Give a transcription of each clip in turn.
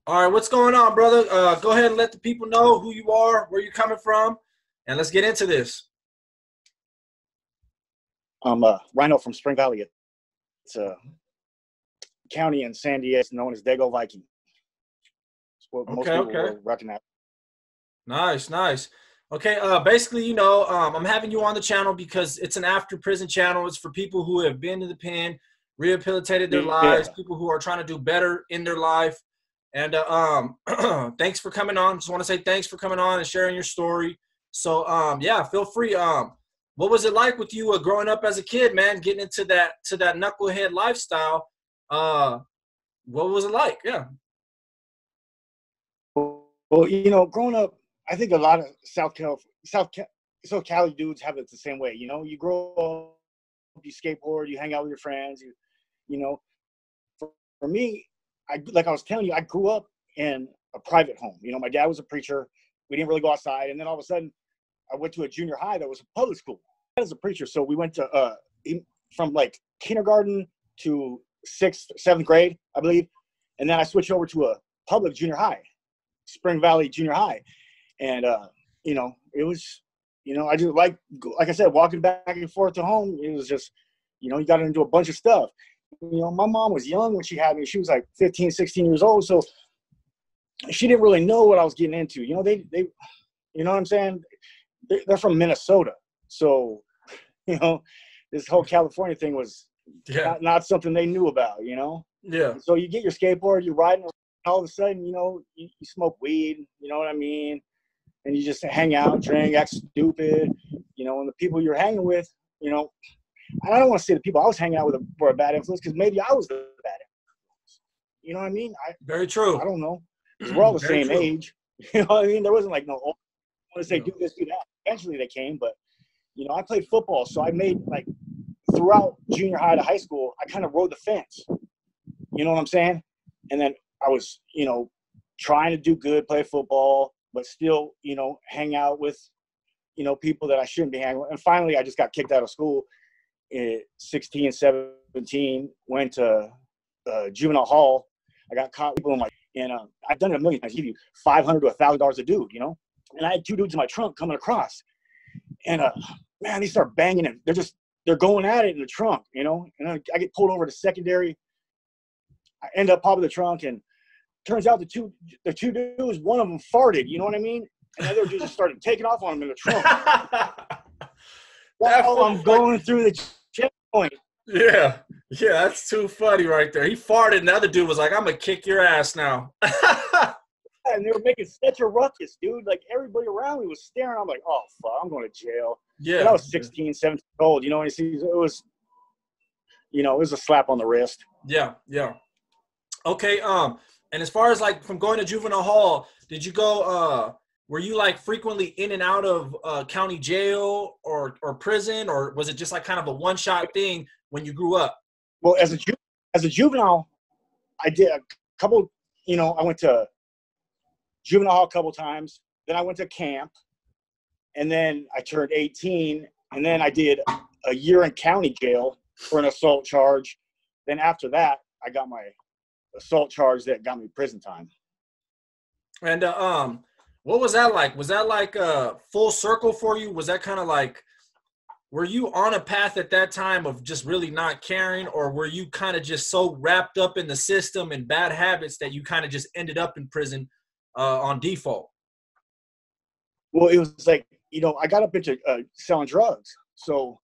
All right, what's going on, brother? Go ahead and let the people know who you are, where you're coming from, and let's get into this. I'm Ryno from Spring Valley. It's a county in San Diego known as Dago Viking. It's what most people will recognize. Nice, nice. Okay, basically, I'm having you on the channel because it's an after prison channel. It's for people who have been to the pen, rehabilitated their lives, people who are trying to do better in their life. And thanks for coming on. Just want to say thanks for coming on and sharing your story. So yeah, feel free. What was it like with you growing up as a kid, man, getting into that knucklehead lifestyle? What was it like? Yeah. Well, growing up, I think a lot of South Cali dudes have it the same way. You grow up, you skateboard, you hang out with your friends. For me, like I was telling you, I grew up in a private home. My dad was a preacher. We didn't really go outside, and then all of a sudden, I went to a junior high that was a public school. My dad is a preacher, so we went to from like kindergarten to 6th, 7th grade, I believe, and then I switched over to a public junior high, Spring Valley Junior High. And, it was, I just like I said, walking back and forth to home, it was just, you got into a bunch of stuff. My mom was young when she had me. She was like 15, 16 years old. So she didn't really know what I was getting into. They you know what I'm saying? They're from Minnesota. So, this whole California thing was not something they knew about, Yeah. So you get your skateboard, you're riding, all of a sudden, you smoke weed, you know what I mean? And you just hang out, drink, act stupid, and the people you're hanging with, I don't want to say the people I was hanging out with were a bad influence, because maybe I was the bad influence. You know what I mean? Very true. I don't know. Because we're all the same age. You know what I mean? There wasn't like no, I want to say do this, do that. Eventually they came, but, I played football. So I made, like, throughout junior high to high school, I kind of rode the fence. You know what I'm saying? And then I was, trying to do good, play football, but still, hang out with, people that I shouldn't be hanging with. And finally, I just got kicked out of school at 16, 17, went to juvenile hall. I got caught. People in my, and I've done it a million times. I give you $500 to $1,000 a dude, And I had 2 dudes in my trunk coming across. And, man, they start banging and they're going at it in the trunk, And I get pulled over to secondary. I end up popping the trunk, and turns out the two dudes, one of them farted, you know what I mean? And the other dude just started taking off on him in the trunk. While I'm going through the checkpoint. Yeah, that's too funny right there. He farted, and the other dude was like, "I'm gonna kick your ass now." And they were making such a ruckus, dude. Like, everybody around me was staring. I'm like, "Oh fuck, I'm going to jail." Yeah, and I was 16, 17 years old. And it was, it was a slap on the wrist. Yeah. Okay, and as far as like from going to juvenile hall, did you go? Were you like frequently in and out of county jail or prison, or was it just like kind of a one-shot thing when you grew up? Well, as a juvenile, I did a couple. I went to juvenile hall a couple times. Then I went to camp, and then I turned 18, and then I did a year in county jail for an assault charge. Then after that, I got my assault charge that got me prison time. And what was that like? Was that like a full circle for you? Was that kind of like, were you on a path at that time of just really not caring, or were you kind of just so wrapped up in the system and bad habits that you kind of just ended up in prison on default? Well, it was like, I got up into selling drugs. So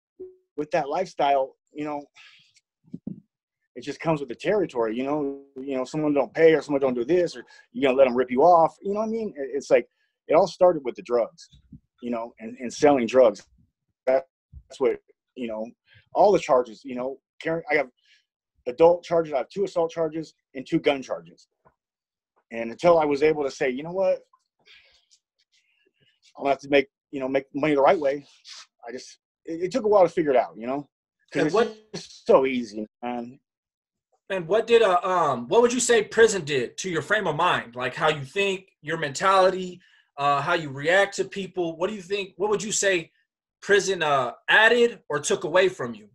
with that lifestyle, it just comes with the territory, someone don't pay, or someone don't do this, or you're going to let them rip you off. You know what I mean? It's like, it all started with the drugs, and selling drugs. That's what, all the charges, I have adult charges. I have 2 assault charges and 2 gun charges. And until I was able to say, you know what, I'm going to have to make money the right way. It took a while to figure it out, because it's so easy, man. And what would you say prison did to your frame of mind? Like how you think, your mentality, how you react to people? What do you think? What would you say prison added or took away from you?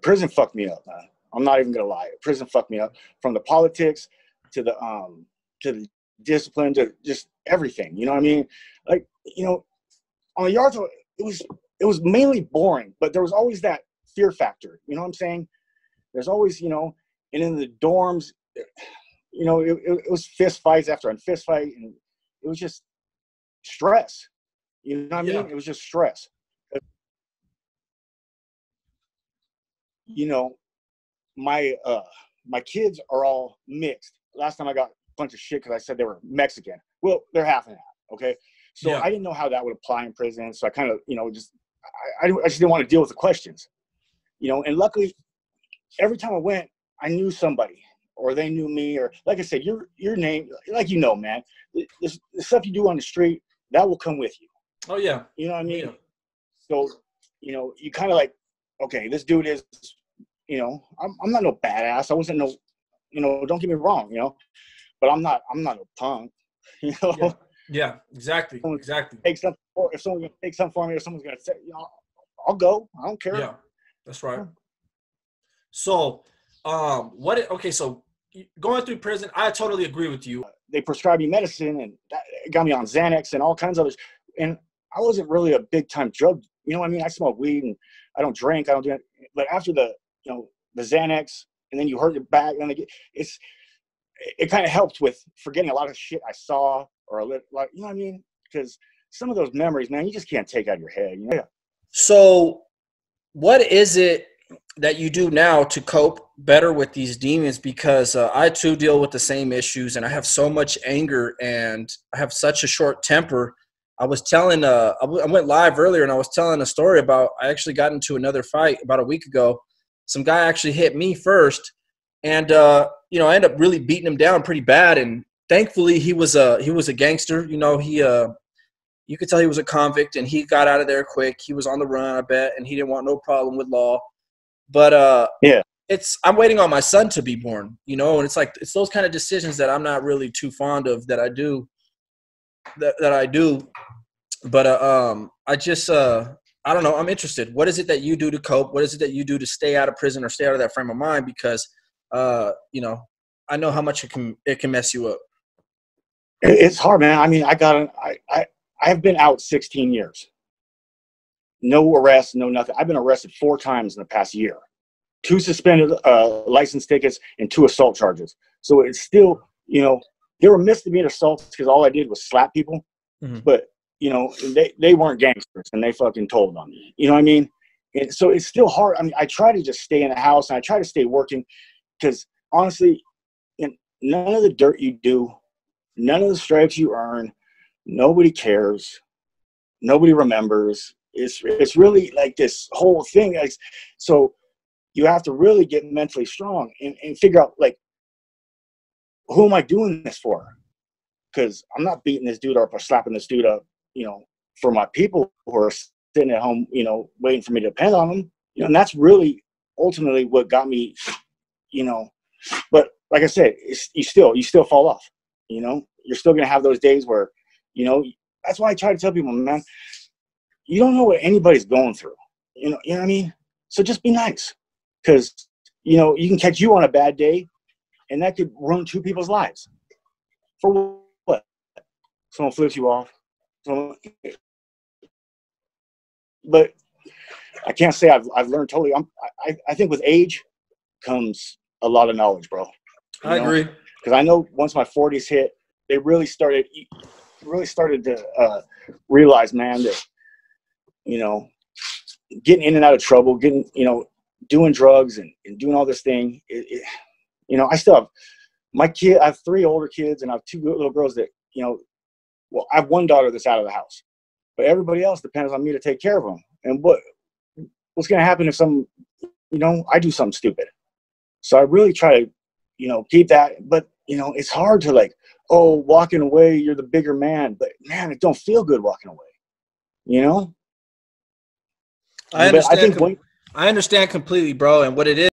Prison fucked me up, man. I'm not even gonna lie. Prison fucked me up, from the politics to the discipline to just everything. You know what I mean? Like, you know, on the yards, it was mainly boring, but there was always that fear factor. You know what I'm saying? There's always, you know, and in the dorms, you know, it was fist fights after a fist fight, and it was just stress. You know what I mean? It was just stress. You know, my kids are all mixed. Last time I got a bunch of shit because I said they were Mexican. Well, they're half and half. Okay, so I didn't know how that would apply in prison. So I kind of, you know, I just didn't want to deal with the questions. You know, and luckily, every time I went, I knew somebody, or they knew me, or like I said, your name, like, you know, man, the stuff you do on the street, that will come with you. Oh yeah. You know what I mean? Yeah. So, you know, you kind of like, okay, this dude is, you know, I'm not no badass. I wasn't no, you know, don't get me wrong, you know, but I'm not a punk, you know. Yeah, exactly. Exactly. Take something, or if someone's gonna take something for me, or someone's gonna say, you know, I'll go. I don't care. Yeah, that's right. So, okay, so going through prison, I totally agree with you. They prescribed me medicine, and that got me on Xanax and all kinds of others. And I wasn't really a big time drug. You know what I mean? I smoke weed and I don't drink. I don't do it. But after the, you know, the Xanax, and then you hurt your back, and then it kind of helped with forgetting a lot of shit I saw, or like, you know what I mean? Because some of those memories, man, you just can't take out of your head. You know? So, what is it that you do now to cope better with these demons? Because I too deal with the same issues, and I have so much anger, and I have such a short temper. I was telling, I went live earlier, and I was telling a story about, I actually got into another fight about a week ago. Some guy actually hit me first, and you know, I ended up really beating him down pretty bad. And thankfully, he was a gangster. You know, you could tell he was a convict, and he got out of there quick. He was on the run, I bet, and he didn't want no problem with law. But yeah, I'm waiting on my son to be born, you know, and it's those kind of decisions that I'm not really too fond of that I do. But I just I don't know. I'm interested. What is it that you do to cope? What is it that you do to stay out of prison or stay out of that frame of mind? Because you know, I know how much it can mess you up. It's hard, man. I mean, I've been out 16 years. No arrests, no nothing. I've been arrested 4 times in the past year. 2 suspended license tickets and 2 assault charges. So it's still, you know, they were misdemeanor assaults because all I did was slap people. Mm-hmm. But, you know, they weren't gangsters, and they fucking told on me. You know what I mean? And so it's still hard. I mean, I try to just stay in the house, and I try to stay working, because honestly, none of the dirt you do, none of the stripes you earn, nobody cares. Nobody remembers. It's really like this whole thing. So you have to really get mentally strong and figure out, like, who am I doing this for? Because I'm not beating this dude up or slapping this dude up, you know, for my people who are sitting at home, you know, waiting for me to depend on them. You know, and that's really ultimately what got me, you know. But like I said, you still fall off. You know, you're still gonna have those days where, you know, that's why I try to tell people, man, you don't know what anybody's going through. You know what I mean? So just be nice, because, you know, you can catch you on a bad day, and that could ruin 2 people's lives. For what? Someone flips you off. But I can't say I've learned totally. I think with age comes a lot of knowledge, bro. I agree. Because I know once my 40s hit, they really started to realize, man, that, you know, getting in and out of trouble, you know, doing drugs and doing all this thing. You know, I still have my kid. I have 3 older kids, and I have 2 little girls that, you know, well, I have 1 daughter that's out of the house, but everybody else depends on me to take care of them. And what's going to happen if you know, I do something stupid? So I really try to, you know, keep that. But, you know, it's hard to, like, oh, walking away, you're the bigger man. But, man, it don't feel good walking away, you know? I understand completely, bro. And what it is,